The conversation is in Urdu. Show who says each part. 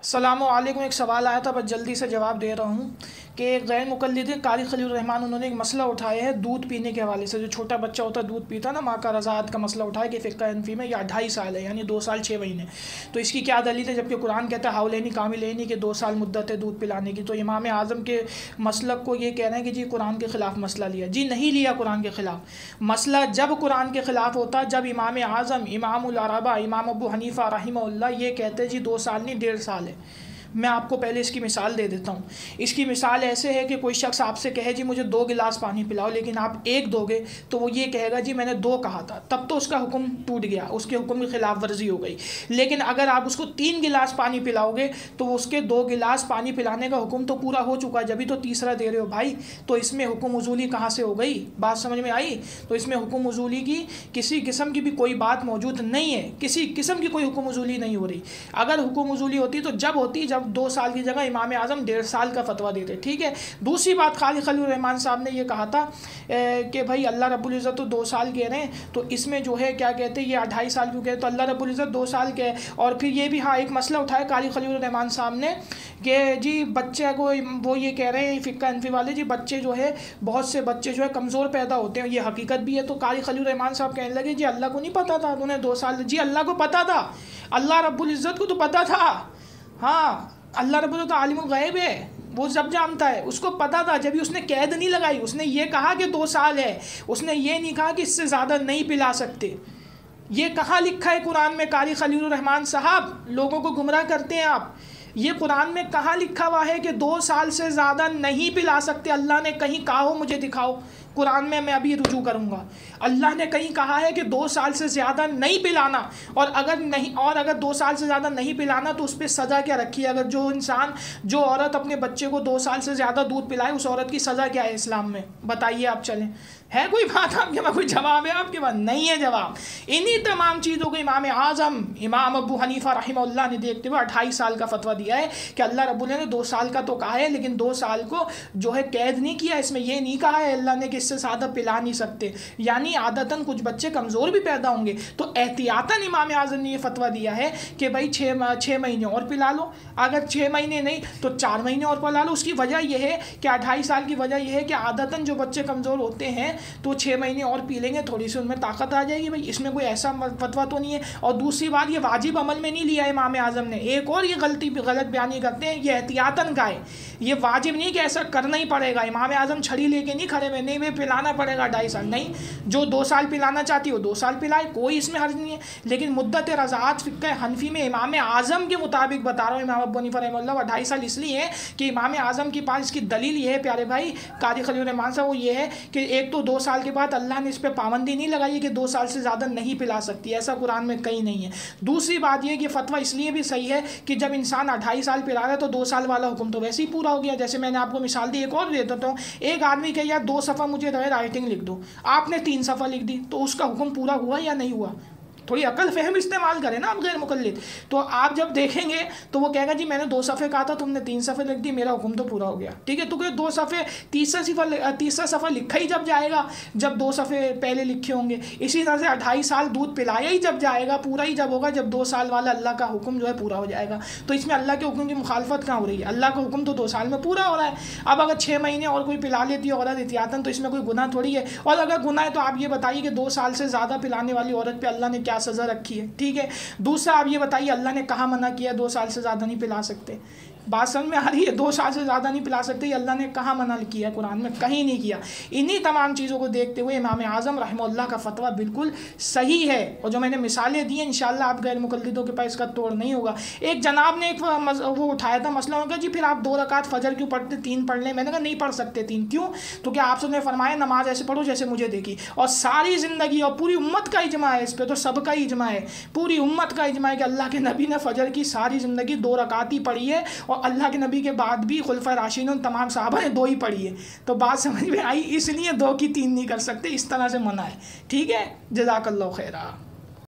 Speaker 1: السلام علیکم۔ ایک سوال آیا تھا، بس جلدی سے جواب دے رہا ہوں کہ ایک غیر مقلد قاری خلیل الرحمن انہوں نے ایک مسئلہ اٹھایا ہے دودھ پینے کے حوالے سے۔ جو چھوٹا بچہ ہوتا ہے دودھ پیتا نا، ماں کا رضاعت کا مسئلہ اٹھایا کہ فقہ حنفی میں یا 2.5 سال ہے، یعنی 2 سال 6 مہینے۔ تو اس کی کیا دلیل ہے جبکہ قرآن کہتا ہے حولین کاملین کہ 2 سال مدت ہے دودھ پلانے کی؟ تو امام اعظم کے مسلک کو یہ کہنا ہے کہ جی قرآن کے خلاف مسئلہ لیا۔ جی نہیں لیا قرآن کے خلاف مسئلہ۔ جب قرآن کے خلاف ہوتا، جب امام اعظم امام العربہ امام ابو حنیفہ رحمہ اللہ یہ کہتے جی 2 سال نہیں 1.5 سال ہے۔ میں آپ کو پہلے اس کی مثال دے دیتا ہوں۔ اس کی مثال ایسے ہے کہ کوئی شخص آپ سے کہے جی مجھے 2 گلاس پانی پلاؤ، لیکن آپ 1 دو گے تو وہ یہ کہے گا جی میں نے 2 کہا تھا، تب تو اس کا حکم ٹوٹ گیا، اس کے حکم کی خلاف ورزی ہو گئی۔ لیکن اگر آپ اس کو 3 گلاس پانی پلاؤ گے تو وہ اس کے 2 گلاس پانی پلانے کا حکم تو پورا ہو چکا، جبھی تو تیسرا دے رہے ہو بھائی۔ تو اس میں حکم عزولی کہاں سے ہو گئی؟ بات سمجھ میں آئی؟ تو اس میں حکم عزولی کی کسی قسم کی بھی کوئی بات موجود نہیں ہے، کسی قسم کی کوئی حکم عزولی نہیں ہو رہی۔ اگر حکم عزولی ہوتی تو جب ہوتی جب 2 سال کی جگہ امام اعظم 1.5 سال کا فتویٰ دیتے، ٹھیک ہے۔ دوسری بات، قاری خلیل الرحمن صاحب نے یہ کہا تھا کہ بھائی اللہ رب العزت تو 2 سال کہہ رہے ہیں، تو اس میں جو ہے کیا کہتے ہیں یہ 2.5 سال کیوں کہتے ہیں؟ تو اللہ رب العزت 2 سال کے، اور پھر یہ بھی ایک مسئلہ اٹھایا قاری خلیل الرحمن صاحب نے کہ جی بچے کو، وہ یہ کہہ رہے ہیں فقہ حنفی والے جی بچے جو ہے بہت سے بچے جو ہے کمزور پیدا ہوتے ہیں، یہ حقیقت بھی ہے۔ تو قاری خلیل الرحمن صاحب کہنے لگے جی اللہ کو نہیں پتا تھا انہوں نے 2 سال؟ جی اللہ کو پتا تھا، اللہ رب العزت کو تو پتا تھا، ہاں اللہ رب العزت عالم الغیب ہے، وہ سب جانتا ہے، اس کو پتا تھا، جبھی اس نے قید نہیں لگائی۔ اس نے یہ کہا کہ 2 سال ہے، اس نے یہ نہیں کہا کہ اس سے زیادہ نہیں پلا سکتے۔ یہ کہاں لکھا ہے قرآن میں؟ قاری خلیل الرحمن صاحب لوگوں کو گمراہ کرتے ہیں آپ۔ یہ قرآن میں کہاں لکھا ہوا ہے کہ 2 سال سے زیادہ نہیں پلا سکتے؟ اللہ نے کہیں کہا ہو مجھے دکھاؤ قرآن میں ابھی رجوع کروں گا۔ اللہ نے کہیں کہا ہے کہ 2 سال سے زیادہ نہیں پلانا، اور اگر 2 سال سے زیادہ نہیں پلانا تو اس پہ سزا کیا رکھی ہے؟ اگر جو عورت اپنے بچے کو 2 سال سے زیادہ دودھ پلائے، اس عورت کی سزا کیا ہے اسلام میں؟ بتائیے آپ، چلیں ہے کوئی بات آپ کے پاس؟ کوئی جواب ہے آپ کے پاس؟ نہیں ہے جواب۔ انہی تمام چیزوں کو امام اعظم امام ابو حنیفہ رحمہ اللہ نے دیکھتے ہوئے 2.5 سال کا فتویٰ دیا ہے کہ اللہ رب العزت نے 2 سال کا تو کہا ہے، لیکن 2 سال کو جو ہے قید نہیں کیا، اس میں یہ نہیں کہا ہے اللہ نے کہ اس سے زیادہ پلا نہیں سکتے، یعنی عادتاً کچھ بچے کمزور بھی پیدا ہوں گے، تو احتیاطاً امام اعظم نے یہ فتویٰ دیا ہے کہ بھائی 6 مہینے اور پلا لو، اگر 6 مہینے نہیں تو 4 مہینے اور پلا لو۔ اس کی وجہ یہ ہے کہ 2.5 سال کی وجہ یہ ہے کہ عادتاً جو بچے کمزور ہوتے ہیں تو 6 مہینے اور پی لیں گے، تھوڑی سی ان میں طاقت آ جائے گی، بھائی اس میں کوئی ایسا فتویٰ تو نہیں ہے۔ اور دوسری بات، یہ واجب عمل میں نہیں لیا امام اعظم نے۔ ایک اور یہ غلط بیانی کرتے ہیں، یہ احتیاطاً کا ہے، یہ واجب نہیں کہ ایسا کرنا ہی پڑے گا۔ امام اعظم چھڑی لے کے نہیں کھڑے ہوئے نہیں میں پلانا پڑے گا 2.5 سال، نہیں، جو 2 سال پلانا چاہتی ہو 2 سال پلائے، کوئی اس میں حرج نہیں ہے۔ لیکن مدت رضاعت فقہ حنفی میں امام اعظم کے مطابق بتا رہا ہوں، امام ابو حنیفہ رحمہ اللہ 2.5 سال اس لیے ہے کہ امام اعظم کے پاس اس کی دلیل یہ ہے پیارے بھائی قاری خلیل الرحمن صاحب، وہ یہ ہے کہ ایک تو 2 سال کے بعد اللہ نے اس پہ پابندی نہیں لگائی کہ 2 سال سے زیادہ نہیں پلا سکتی، ایسا قرآن میں کہیں نہیں ہے۔ دوسری بات یہ کہ فتویٰ اس لیے بھی صحیح ہے کہ جب انسان 2.5 سال پلا رہا ہے تو 2 سال والا حکم تو ویسے ہی پورا ہو گیا۔ جیسے میں نے آپ کو مثال دی، ایک اور دے دیتا ہوں، ایک آدمی کہ یار 2 صفحہ مجھے رائٹنگ لکھ دو، آپ نے 3 صفحہ لکھ دی، تو اس کا حکم پورا ہوا یا نہیں ہوا؟ تھوڑی عقل فہم استعمال کریں نا آپ غیر مقلد۔ تو آپ جب دیکھیں گے تو وہ کہے گا جی میں نے 2 صفحے کہا تھا، تم نے 3 صفحے لکھ دی، میرا حکم تو پورا ہو گیا، ٹھیک ہے۔ تو کہ 2 صفحے تیسرا صفحہ لکھا ہی جب جائے گا جب 2 صفحے پہلے لکھے ہوں گے۔ اسی طرح سے 2.5 سال دودھ پلایا ہی جب جائے گا، پورا ہی جب ہوگا جب 2 سال والا اللہ کا حکم جو ہے پورا ہو جائے گا۔ تو اس میں اللہ کے حکم کی مخالفت کہاں ہو رہی ہے؟ اللہ کا حکم تو 2 سال میں پورا ہو رہا ہے۔ اب اگر 6 مہینے اور کوئی پلا لیتی ہے عورت احتیاطاً تو اس میں کوئی گناہ تھوڑی ہے، اور اگر گناہ ہے تو آپ یہ بتائیے کہ 2 سال سے زیادہ پلانے والی عورت پہ اللہ نے کیا سزا رکھی ہے؟ ٹھیک ہے۔ دوسرا آپ یہ بتائیے اللہ نے کہاں منع کیا 2 سال سے زیادہ نہیں پلا سکتے؟ بات سمجھ میں آ رہی ہے؟ 2 سال سے زیادہ نہیں پلا سکتے، یہ اللہ نے کہاں منع کیا ہے؟ قرآن میں کہیں نہیں کیا۔ انہی تمام چیزوں کو دیکھتے ہوئے امام اعظم رحمہ اللہ کا فتویٰ بالکل صحیح ہے، اور جو میں نے مثالیں دی ہیں انشاءاللہ آپ غیر مقلدوں کے پاس اس کا توڑ نہیں ہوگا۔ ایک جناب نے ایک وہ اٹھایا تھا مسئلہ، ہوگا جی پھر آپ 2 رکعت فجر کیوں پڑھتے، 3 پڑھ لیں؟ میں نے کہا نہیں پڑھ سکتے 3، کیوں؟ تو کیا آپ سب نے فرمایا نماز ایسے پڑھو جیسے مجھے دیکھی، اور ساری زندگی اور پوری امت کا اجماع ہے اس پہ، تو سب کا اجماع ہے، پوری امت کا اجماع ہے کہ اللہ کے نبی نے فجر کی ساری زندگی 2 رکعت ہی پڑھی ہے، اور اللہ کے نبی کے بعد بھی خلفائے راشدین تمام صحابہ نے 2 ہی پڑھی ہے۔ تو بات سمجھ میں آئی؟ اس لیے 2 کی 3 نہیں کر سکتے، اس طرح سے منع ہے، ٹھیک ہے۔ جزاک اللہ خیرہ۔